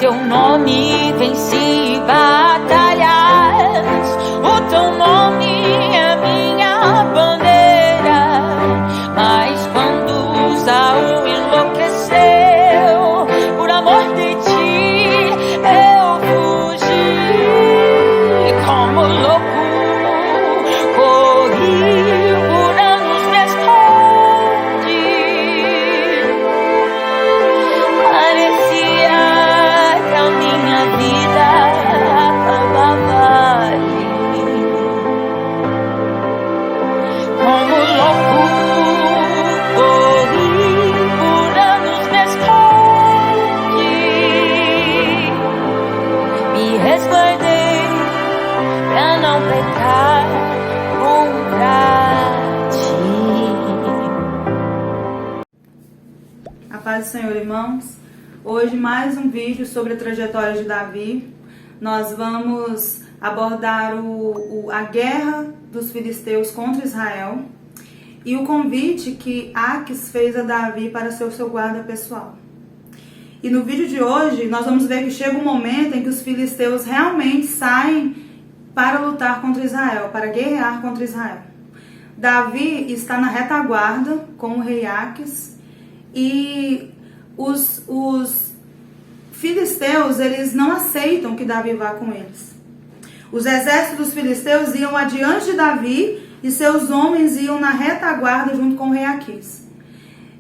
teu nome venci batalhas, o teu nome é minha bandeira. Mas quando Saul enlouqueceu, por amor de ti eu fugi. Como louco corri, por anos me escondi. Parecia que a minha vida acabava ali. Como louco corri, por anos me escondi. Me resguardei pra não pecar contra ti. A paz do Senhor, irmãos. Hoje mais um vídeo sobre a trajetória de Davi. Nós vamos abordar a guerra dos filisteus contra Israel e o convite que Aques fez a Davi para ser o seu guarda pessoal. E no vídeo de hoje nós vamos ver que chega um momento em que os filisteus realmente saem para lutar contra Israel, para guerrear contra Israel. Davi está na retaguarda com o rei Aques e os filisteus, eles não aceitam que Davi vá com eles. Os exércitos dos filisteus iam adiante de Davi e seus homens iam na retaguarda junto com o rei Aques.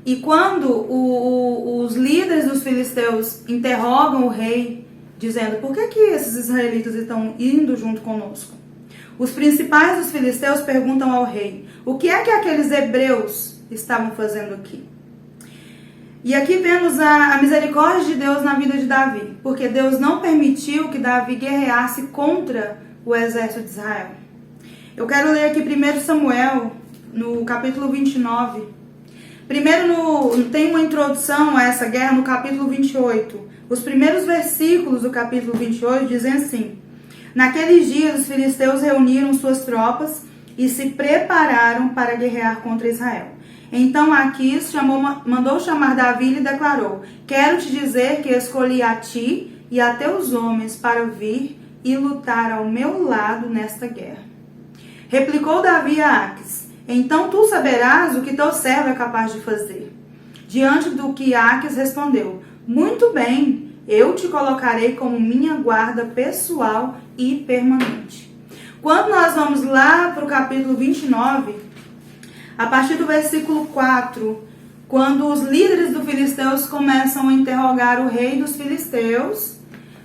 E quando os líderes dos filisteus interrogam o rei, dizendo: por que esses israelitas estão indo junto conosco? Os principais dos filisteus perguntam ao rei: o que é que aqueles hebreus estavam fazendo aqui? E aqui vemos a misericórdia de Deus na vida de Davi, porque Deus não permitiu que Davi guerreasse contra o exército de Israel. Eu quero ler aqui 1 Samuel, no capítulo 29. Primeiro tem uma introdução a essa guerra no capítulo 28. Os primeiros versículos do capítulo 28 dizem assim: naqueles dias os filisteus reuniram suas tropas e se prepararam para guerrear contra Israel. Então Aques mandou chamar Davi e lhe declarou: quero te dizer que escolhi a ti e a teus homens para vir e lutar ao meu lado nesta guerra. Replicou Davi a Aques: então tu saberás o que teu servo é capaz de fazer. Diante do que Aques respondeu: muito bem, eu te colocarei como minha guarda pessoal e permanente. Quando nós vamos lá para o capítulo 29, a partir do versículo 4, quando os líderes dos filisteus começam a interrogar o rei dos filisteus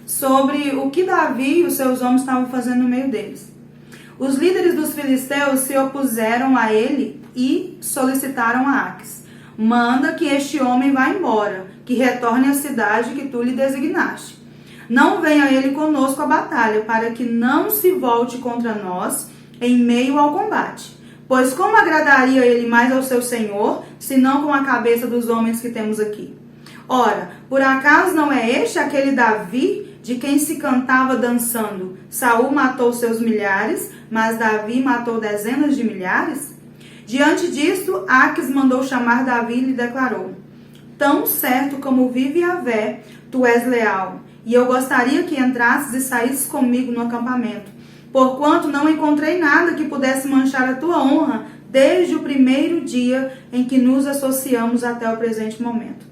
sobre o que Davi e os seus homens estavam fazendo no meio deles. Os líderes dos filisteus se opuseram a ele e solicitaram a Aques: manda que este homem vá embora, que retorne à cidade que tu lhe designaste. Não venha ele conosco à batalha, para que não se volte contra nós em meio ao combate. Pois como agradaria ele mais ao seu senhor, senão com a cabeça dos homens que temos aqui? Ora, por acaso não é este aquele Davi de quem se cantava dançando: Saul matou seus milhares, mas Davi matou dezenas de milhares? Diante disto, Aques mandou chamar Davi e lhe declarou: tão certo como vive Yahvé, tu és leal, e eu gostaria que entrasses e saísses comigo no acampamento, porquanto não encontrei nada que pudesse manchar a tua honra desde o primeiro dia em que nos associamos até o presente momento.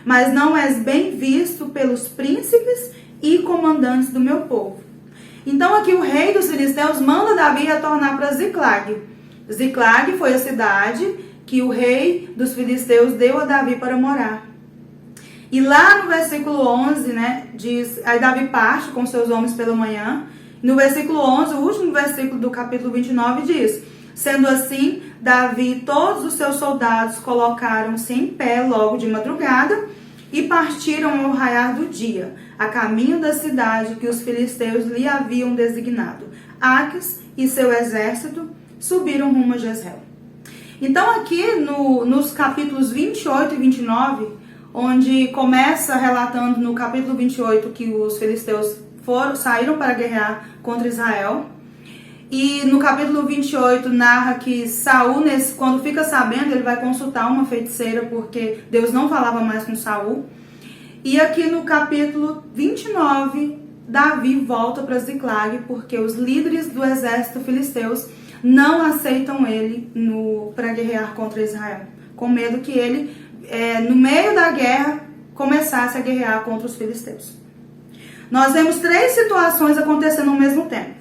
Mas não és bem visto pelos príncipes e comandantes do meu povo. Então aqui o rei dos filisteus manda Davi retornar para Ziclag. Ziclag foi a cidade que o rei dos filisteus deu a Davi para morar. E lá no versículo 11, diz: aí Davi parte com seus homens pela manhã. No versículo 11, o último versículo do capítulo 29 diz: sendo assim, Davi e todos os seus soldados colocaram-se em pé logo de madrugada e partiram ao raiar do dia, a caminho da cidade que os filisteus lhe haviam designado. Aques e seu exército subiram rumo a Jezreel. Então aqui nos capítulos 28 e 29, onde começa relatando no capítulo 28 que os filisteus saíram para guerrear contra Israel. E no capítulo 28 narra que Saul, quando fica sabendo, ele vai consultar uma feiticeira, porque Deus não falava mais com Saul. E aqui no capítulo 29, Davi volta para Ziclag, porque os líderes do exército filisteus não aceitam ele para guerrear contra Israel, com medo que ele, no meio da guerra, começasse a guerrear contra os filisteus. Nós vemos 3 situações acontecendo ao mesmo tempo.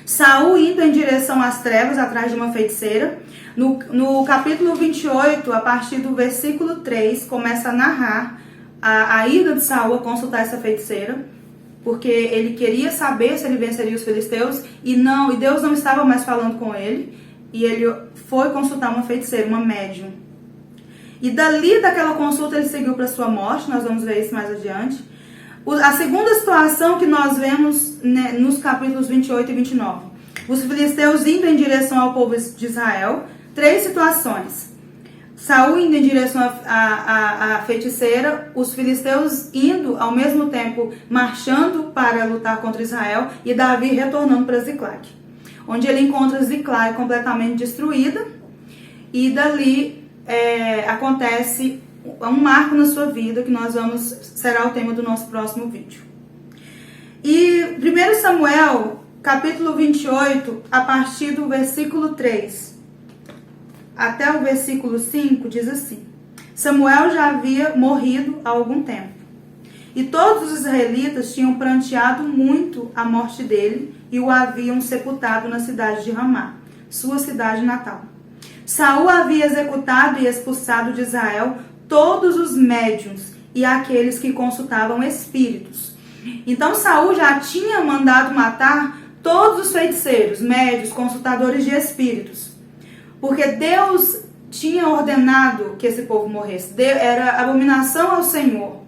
Saul indo em direção às trevas, atrás de uma feiticeira. No capítulo 28, a partir do versículo 3, começa a narrar a ida de Saul a consultar essa feiticeira, porque ele queria saber se ele venceria os filisteus, e Deus não estava mais falando com ele, e ele foi consultar uma feiticeira, uma médium. E daquela consulta ele seguiu para sua morte, nós vamos ver isso mais adiante. A segunda situação que nós vemos, né, nos capítulos 28 e 29. Os filisteus indo em direção ao povo de Israel. 3 situações. Saul indo em direção à feiticeira, os filisteus indo ao mesmo tempo, marchando para lutar contra Israel, e Davi retornando para Ziclag, onde ele encontra Ziclag completamente destruída, e dali acontece um marco na sua vida, que será o tema do nosso próximo vídeo. E 1 Samuel, capítulo 28, a partir do versículo 3 até o versículo 5, diz assim: Samuel já havia morrido há algum tempo, e todos os israelitas tinham pranteado muito a morte dele e o haviam sepultado na cidade de Ramá, sua cidade natal. Saul havia executado e expulsado de Israel todos os médiuns e aqueles que consultavam espíritos. Então Saul já tinha mandado matar todos os feiticeiros, médios, consultadores de espíritos, porque Deus tinha ordenado que esse povo morresse. Era abominação ao Senhor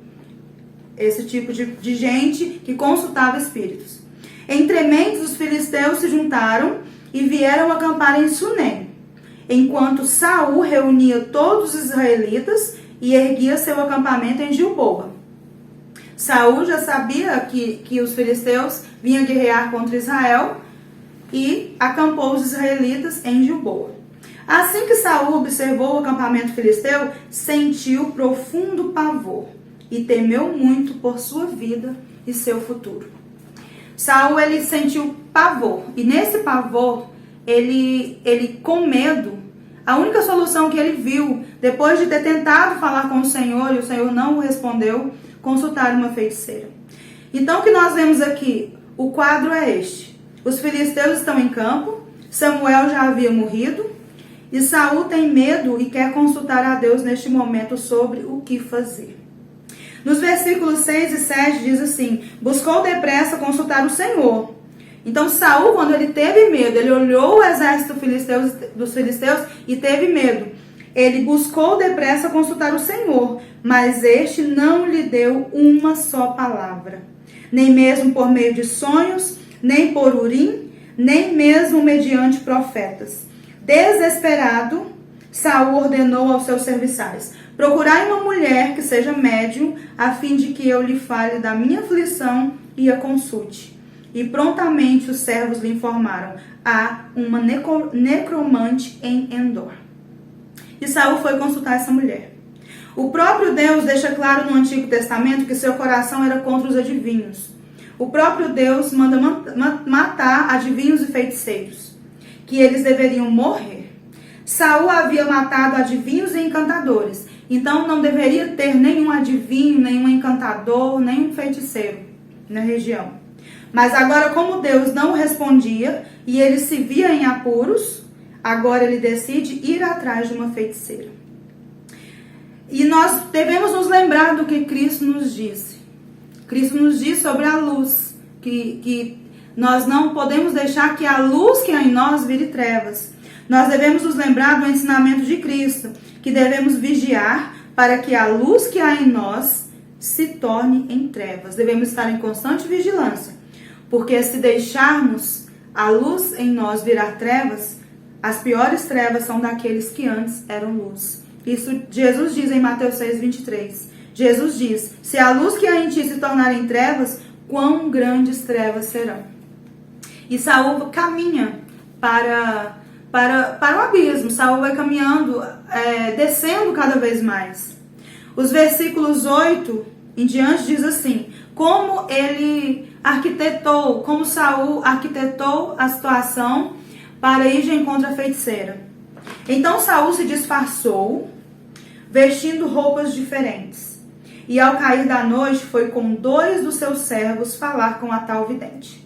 esse tipo de gente que consultava espíritos. Entre mentes, os filisteus se juntaram e vieram acampar em Sunem, enquanto Saul reunia todos os israelitas e erguia seu acampamento em Gilboa. Saul já sabia que os filisteus vinham guerrear contra Israel e acampou os israelitas em Gilboa. Assim que Saul observou o acampamento filisteu, sentiu profundo pavor e temeu muito por sua vida e seu futuro. Saul, ele sentiu pavor, e nesse pavor, ele com medo, a única solução que ele viu, depois de ter tentado falar com o Senhor e o Senhor não o respondeu, consultar uma feiticeira. Então o que nós vemos aqui, o quadro é este: os filisteus estão em campo, Samuel já havia morrido, e Saul tem medo e quer consultar a Deus neste momento sobre o que fazer. Nos versículos 6 e 7 diz assim: buscou depressa consultar o Senhor. Então Saul, quando ele teve medo, ele olhou o exército dos filisteus e teve medo. Ele buscou depressa consultar o Senhor, mas este não lhe deu uma só palavra, nem mesmo por meio de sonhos, nem por Urim, nem mesmo mediante profetas. Desesperado, Saul ordenou aos seus serviçais: procurai uma mulher que seja médium, a fim de que eu lhe fale da minha aflição e a consulte. E prontamente os servos lhe informaram: há uma necromante em Endor. E Saul foi consultar essa mulher. O próprio Deus deixa claro no Antigo Testamento que seu coração era contra os adivinhos. O próprio Deus manda matar adivinhos e feiticeiros, que eles deveriam morrer. Saul havia matado adivinhos e encantadores, então não deveria ter nenhum adivinho, nenhum encantador, nenhum feiticeiro na região. Mas agora, como Deus não respondia e ele se via em apuros, agora ele decide ir atrás de uma feiticeira. E nós devemos nos lembrar do que Cristo nos disse. Cristo nos diz sobre a luz, que nós não podemos deixar que a luz que há em nós vire trevas. Nós devemos nos lembrar do ensinamento de Cristo, que devemos vigiar para que a luz que há em nós se torne em trevas. Devemos estar em constante vigilância, porque se deixarmos a luz em nós virar trevas, as piores trevas são daqueles que antes eram luz. Isso Jesus diz em Mateus 6:23. Jesus diz: se a luz que há em ti se tornar em trevas, quão grandes trevas serão. E Saul caminha para o abismo. Saul vai caminhando, descendo cada vez mais. Os versículos 8 em diante diz assim: como Saul arquitetou a situação para ir de encontro à feiticeira. Então Saul se disfarçou, vestindo roupas diferentes. E ao cair da noite foi com 2 dos seus servos falar com a tal vidente.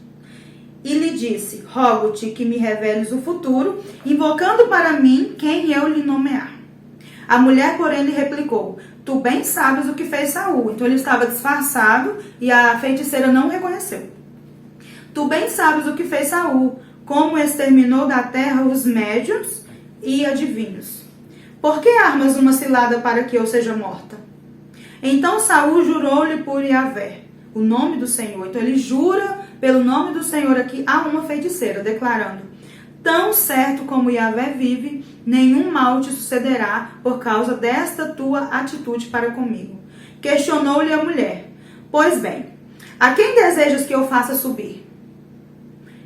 E lhe disse: rogo-te que me reveles o futuro, invocando para mim quem eu lhe nomear. A mulher, porém, lhe replicou: tu bem sabes o que fez Saul. Então ele estava disfarçado e a feiticeira não o reconheceu. Tu bem sabes o que fez Saul, como exterminou da terra os médiuns e adivinhos. Por que armas uma cilada para que eu seja morta? Então Saul jurou-lhe por Yahvé, o nome do Senhor. Então ele jura pelo nome do Senhor aqui a uma feiticeira, declarando: tão certo como Yahvé vive, nenhum mal te sucederá por causa desta tua atitude para comigo. Questionou-lhe a mulher: pois bem, a quem desejas que eu faça subir?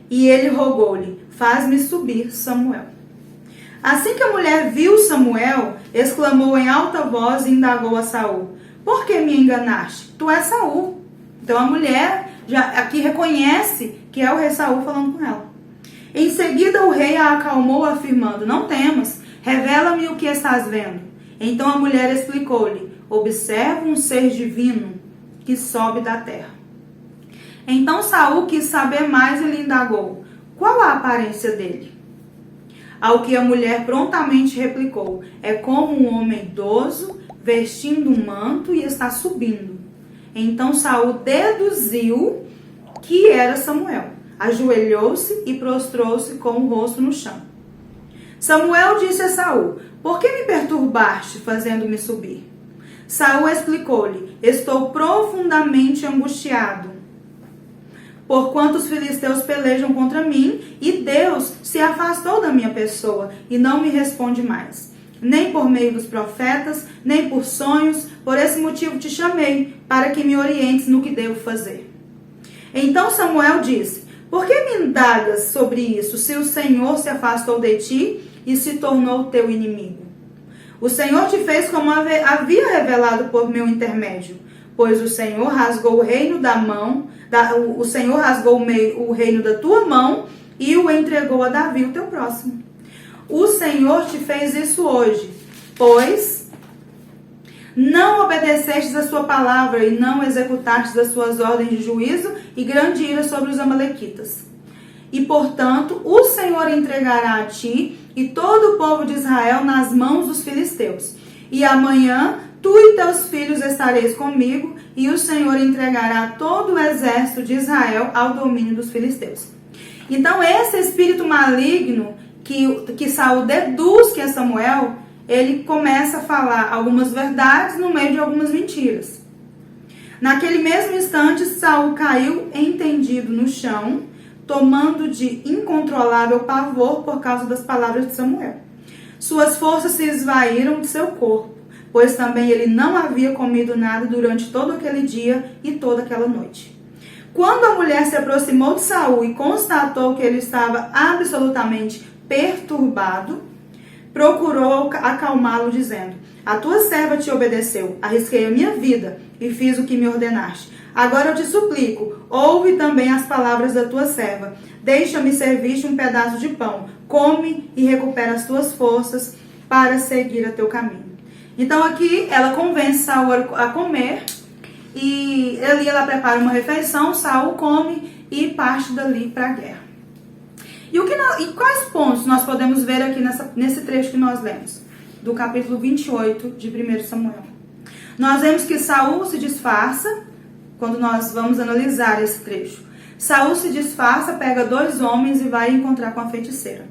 E ele rogou-lhe: faz-me subir Samuel. Assim que a mulher viu Samuel, exclamou em alta voz e indagou a Saul: por que me enganaste? Tu és Saul. Então a mulher já aqui reconhece que é o rei Saul falando com ela. Em seguida o rei a acalmou, afirmando: não temas, revela-me o que estás vendo. Então a mulher explicou-lhe: observa um ser divino que sobe da terra. Então Saul quis saber mais e lhe indagou: qual a aparência dele? Ao que a mulher prontamente replicou: é como um homem idoso, vestindo um manto e está subindo. Então Saul deduziu que era Samuel. Ajoelhou-se e prostrou-se com o rosto no chão. Samuel disse a Saul: por que me perturbaste, fazendo-me subir? Saul explicou-lhe: estou profundamente angustiado, porquanto os filisteus pelejam contra mim, e Deus se afastou da minha pessoa e não me responde mais, nem por meio dos profetas, nem por sonhos. Por esse motivo te chamei, para que me orientes no que devo fazer. Então Samuel disse: por que me indagas sobre isso, se o Senhor se afastou de ti e se tornou teu inimigo? O Senhor te fez como havia revelado por meu intermédio, pois o Senhor rasgou o reino o reino da tua mão e o entregou a Davi, o teu próximo. O Senhor te fez isso hoje, pois não obedecestes a sua palavra e não executastes as suas ordens de juízo e grande ira sobre os amalequitas. E, portanto, o Senhor entregará a ti e todo o povo de Israel nas mãos dos filisteus. E amanhã tu e teus filhos estareis comigo, e o Senhor entregará todo o exército de Israel ao domínio dos filisteus. Então, esse espírito maligno que Saul deduz que é Samuel, ele começa a falar algumas verdades no meio de algumas mentiras. Naquele mesmo instante, Saul caiu entendido no chão, tomando de incontrolável pavor por causa das palavras de Samuel. Suas forças se esvaíram de seu corpo, pois também ele não havia comido nada durante todo aquele dia e toda aquela noite. Quando a mulher se aproximou de Saul e constatou que ele estava absolutamente perturbado, procurou acalmá-lo, dizendo: a tua serva te obedeceu, arrisquei a minha vida e fiz o que me ordenaste. Agora eu te suplico, ouve também as palavras da tua serva. Deixa-me servir-te um pedaço de pão, come e recupera as tuas forças para seguir a teu caminho. Então aqui ela convence Saul a comer, e ali ela prepara uma refeição, Saul come e parte dali para a guerra. E quais pontos nós podemos ver aqui nesse trecho que nós lemos? Do capítulo 28 de 1 Samuel. Nós vemos que Saul se disfarça, quando nós vamos analisar esse trecho. Saul se disfarça, pega 2 homens e vai encontrar com a feiticeira.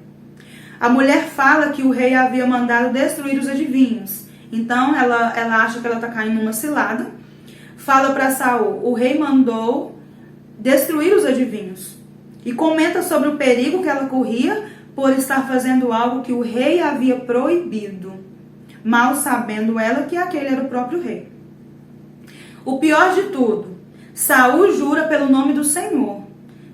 A mulher fala que o rei havia mandado destruir os adivinhos. Então ela acha que ela está caindo numa cilada. Fala para Saul: o rei mandou destruir os adivinhos. E comenta sobre o perigo que ela corria por estar fazendo algo que o rei havia proibido, mal sabendo ela que aquele era o próprio rei. O pior de tudo, Saul jura pelo nome do Senhor.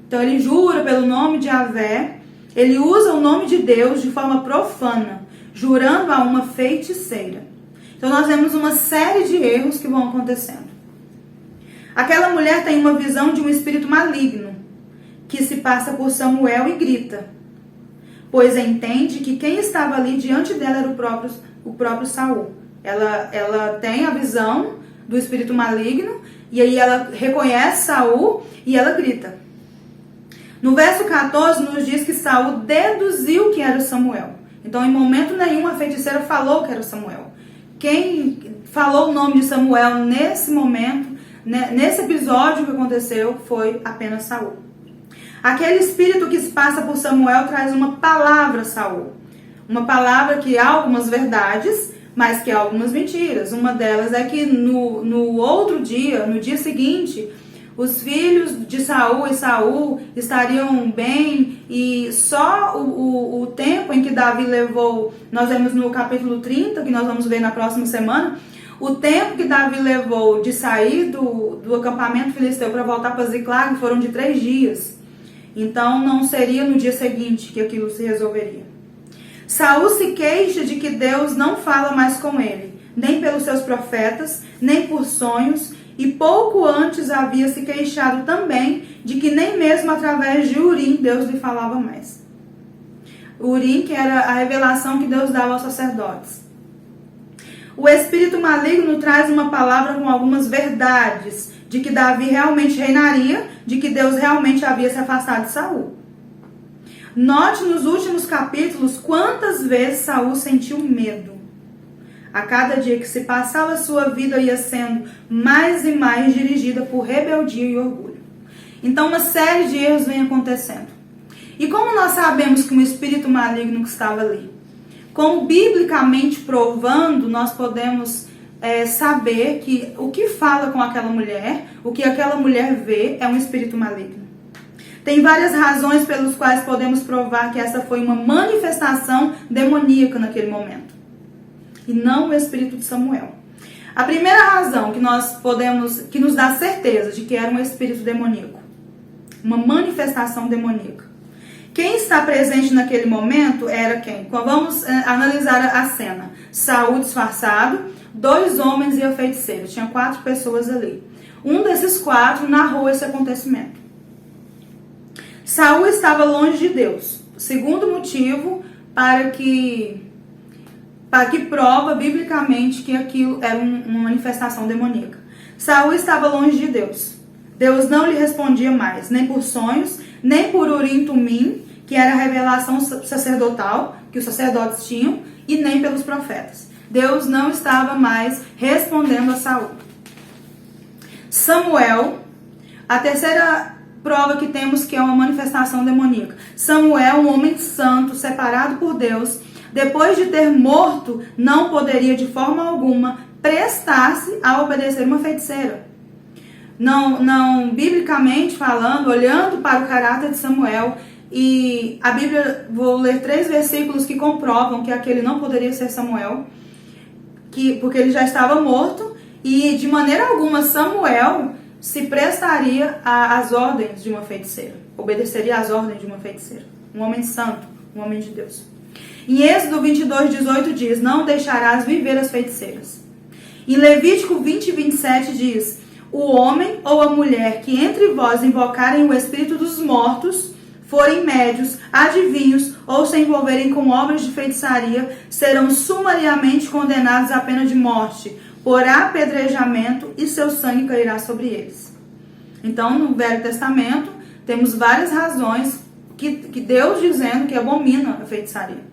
Então ele jura pelo nome de Yahvé, ele usa o nome de Deus de forma profana, jurando a uma feiticeira. Então nós vemos uma série de erros que vão acontecendo. Aquela mulher tem uma visão de um espírito maligno, que se passa por Samuel e grita, pois entende que quem estava ali diante dela era o próprio Saul. Ela tem a visão do espírito maligno, e aí ela reconhece Saul e ela grita. No verso 14 nos diz que Saul deduziu que era Samuel. Então, em momento nenhum, a feiticeira falou que era Samuel. Quem falou o nome de Samuel nesse momento, nesse episódio que aconteceu, foi apenas Saul. Aquele espírito que se passa por Samuel traz uma palavra a Saul. Uma palavra que há algumas verdades, mas que há algumas mentiras. Uma delas é que no outro dia, no dia seguinte, os filhos de Saul e Saul estariam bem, e só o tempo em que Davi levou, nós vemos no capítulo 30, que nós vamos ver na próxima semana, o tempo que Davi levou de sair do acampamento filisteu para voltar para Ziclag foram de 3 dias. Então não seria no dia seguinte que aquilo se resolveria. Saul se queixa de que Deus não fala mais com ele, nem pelos seus profetas, nem por sonhos, e pouco antes havia se queixado também de que nem mesmo através de Urim Deus lhe falava mais. Urim, que era a revelação que Deus dava aos sacerdotes. O espírito maligno traz uma palavra com algumas verdades, de que Davi realmente reinaria, de que Deus realmente havia se afastado de Saul. Note nos últimos capítulos quantas vezes Saul sentiu medo. A cada dia que se passava, sua vida ia sendo mais e mais dirigida por rebeldia e orgulho. Então, uma série de erros vem acontecendo. E como nós sabemos que um espírito maligno que estava ali? Como biblicamente provando, nós podemos saber que o que fala com aquela mulher, o que aquela mulher vê, é um espírito maligno. Tem várias razões pelas quais podemos provar que essa foi uma manifestação demoníaca naquele momento, e não o espírito de Samuel. A primeira razão que nos dá certeza de que era um espírito demoníaco, uma manifestação demoníaca. Quem está presente naquele momento era quem? Vamos analisar a cena. Saul disfarçado, 2 homens e a feiticeira. Tinha 4 pessoas ali. Um desses 4 narrou esse acontecimento. Saul estava longe de Deus. Segundo motivo para que prova biblicamente que aquilo era uma manifestação demoníaca. Saul estava longe de Deus. Deus não lhe respondia mais, nem por sonhos, nem por Urim Tumim, que era a revelação sacerdotal que os sacerdotes tinham, e nem pelos profetas. Deus não estava mais respondendo a Saul. Samuel, a terceira prova que temos que é uma manifestação demoníaca. Samuel, um homem santo, separado por Deus, depois de ter morto, não poderia de forma alguma prestar-se a obedecer uma feiticeira. Não, biblicamente falando, olhando para o caráter de Samuel, e a Bíblia, vou ler 3 versículos que comprovam que aquele não poderia ser Samuel, porque ele já estava morto, e de maneira alguma Samuel se prestaria às ordens de uma feiticeira, obedeceria às ordens de uma feiticeira. Um homem santo, um homem de Deus. Em Êxodo 22:18 diz: não deixarás viver as feiticeiras. Em Levítico 20:27 diz: o homem ou a mulher que entre vós invocarem o espírito dos mortos, forem médios, adivinhos ou se envolverem com obras de feitiçaria, serão sumariamente condenados à pena de morte, por apedrejamento, e seu sangue cairá sobre eles. Então, no Velho Testamento, temos várias razões que Deus dizendo que abomina a feitiçaria.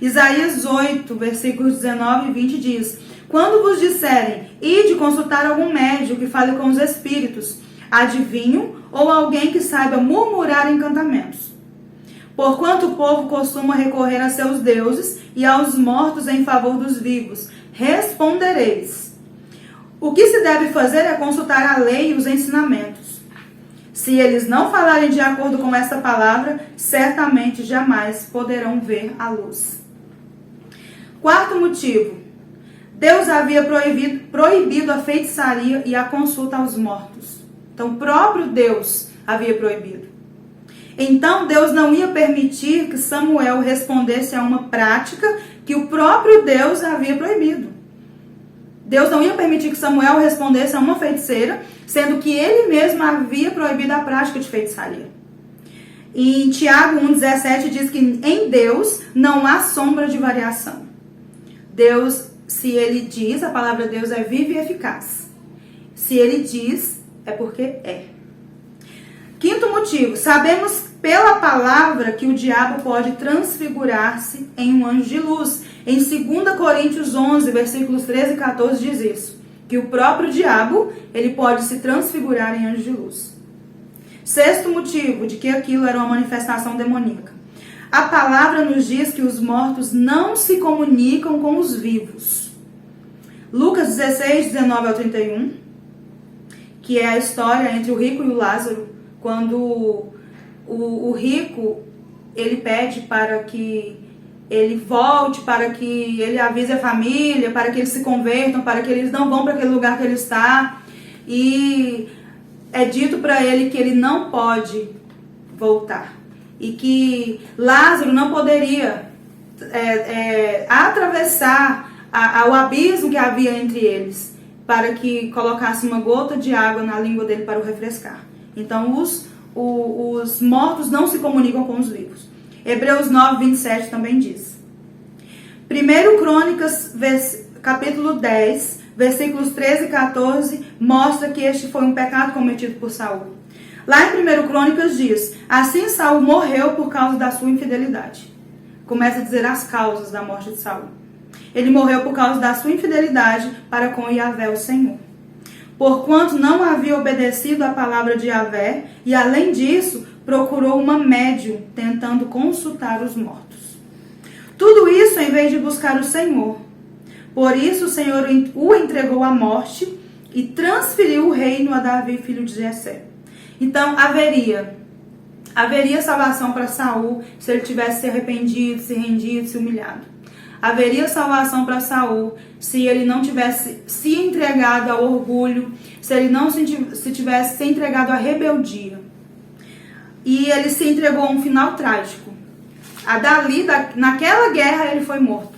Isaías 8, versículos 19 e 20 diz: quando vos disserem, ide consultar algum médium que fale com os espíritos, adivinho ou alguém que saiba murmurar encantamentos. Porquanto o povo costuma recorrer a seus deuses e aos mortos em favor dos vivos, respondereis: o que se deve fazer é consultar a lei e os ensinamentos. Se eles não falarem de acordo com esta palavra, certamente jamais poderão ver a luz. Quarto motivo: Deus havia proibido a feitiçaria e a consulta aos mortos. Então, o próprio Deus havia proibido. Então, Deus não ia permitir que Samuel respondesse a uma prática que o próprio Deus havia proibido. Deus não ia permitir que Samuel respondesse a uma feiticeira, sendo que ele mesmo havia proibido a prática de feitiçaria. E em Tiago 1,17 diz que em Deus não há sombra de variação. Deus, se ele diz, a palavra de Deus é viva e eficaz. Se ele diz, é porque é. Quinto motivo, sabemos pela palavra que o diabo pode transfigurar-se em um anjo de luz. Em 2 Coríntios 11, versículos 13 e 14 diz isso, que o próprio diabo, ele pode se transfigurar em anjo de luz. Sexto motivo de que aquilo era uma manifestação demoníaca. A palavra nos diz que os mortos não se comunicam com os vivos. Lucas 16, 19 ao 31, que é a história entre o rico e o Lázaro, quando o rico, ele pede para que ele volte, para que ele avise a família, para que eles se convertam, para que eles não vão para aquele lugar que ele está. E é dito para ele que ele não pode voltar. E que Lázaro não poderia atravessar o abismo que havia entre eles, para que colocasse uma gota de água na língua dele para o refrescar. Então os mortos não se comunicam com os vivos. Hebreus 9, 27 também diz. 1 Crônicas, capítulo 10, versículos 13 e 14, mostra que este foi um pecado cometido por Saul. Lá em 1 Crônicas diz, assim Saul morreu por causa da sua infidelidade. Começa a dizer as causas da morte de Saul. Ele morreu por causa da sua infidelidade para com Yahvé, o Senhor. Porquanto não havia obedecido à palavra de Yahvé, e além disso, procurou uma médium, tentando consultar os mortos. Tudo isso em vez de buscar o Senhor. Por isso o Senhor o entregou à morte e transferiu o reino a Davi, filho de Jessé. Então haveria salvação para Saul se ele tivesse se arrependido, se rendido, se humilhado. Haveria salvação para Saul se ele não tivesse se entregado ao orgulho, se ele não se tivesse se entregado à rebeldia. E ele se entregou a um final trágico. Naquela guerra ele foi morto.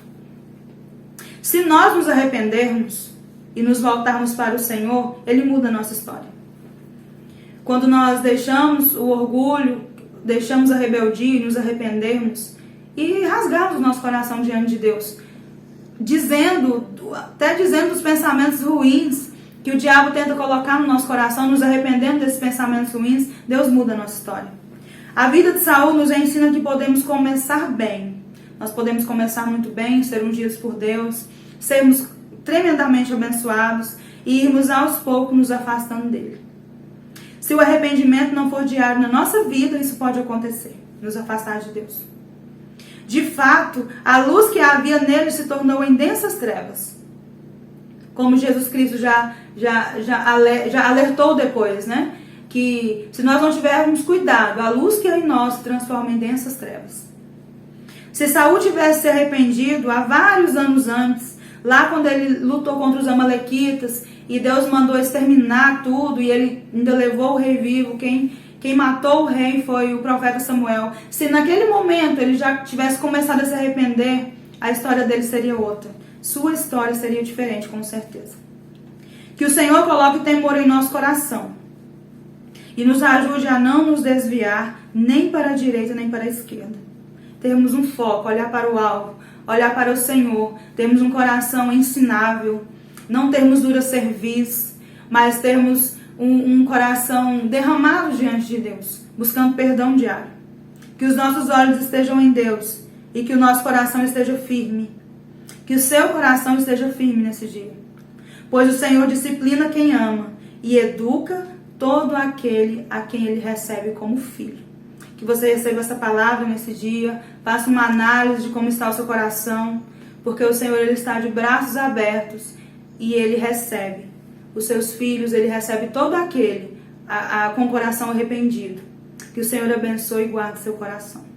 Se nós nos arrependermos e nos voltarmos para o Senhor, ele muda a nossa história. Quando nós deixamos o orgulho, deixamos a rebeldia e nos arrependermos e rasgarmos o nosso coração diante de Deus, até dizendo os pensamentos ruins que o diabo tenta colocar no nosso coração, nos arrependendo desses pensamentos ruins, Deus muda a nossa história. A vida de Saul nos ensina que podemos começar bem. Nós podemos começar muito bem, ser ungidos por Deus, sermos tremendamente abençoados e irmos aos poucos nos afastando dele. Se o arrependimento não for diário na nossa vida, isso pode acontecer, nos afastar de Deus. De fato, a luz que havia nele se tornou em densas trevas. Como Jesus Cristo já alertou depois, né? Que se nós não tivermos cuidado, a luz que é em nós se transforma em densas trevas. Se Saul tivesse se arrependido há vários anos antes, lá quando ele lutou contra os amalequitas e Deus mandou exterminar tudo e ele ainda levou o rei vivo, quem matou o rei foi o profeta Samuel. Se naquele momento ele já tivesse começado a se arrepender, a história dele seria outra. Sua história seria diferente, com certeza. Que o Senhor coloque temor em nosso coração e nos ajude a não nos desviar nem para a direita nem para a esquerda. Termos um foco, olhar para o alvo, olhar para o Senhor, termos um coração ensinável, não termos dura cerviz, mas termos um coração derramado diante de Deus, buscando perdão diário. Que os nossos olhos estejam em Deus e que o nosso coração esteja firme. Que o seu coração esteja firme nesse dia. Pois o Senhor disciplina quem ama e educa todo aquele a quem ele recebe como filho. Que você receba essa palavra nesse dia, faça uma análise de como está o seu coração, porque o Senhor ele está de braços abertos e ele recebe os seus filhos, ele recebe todo aquele com o coração arrependido. Que o Senhor abençoe e guarde seu coração.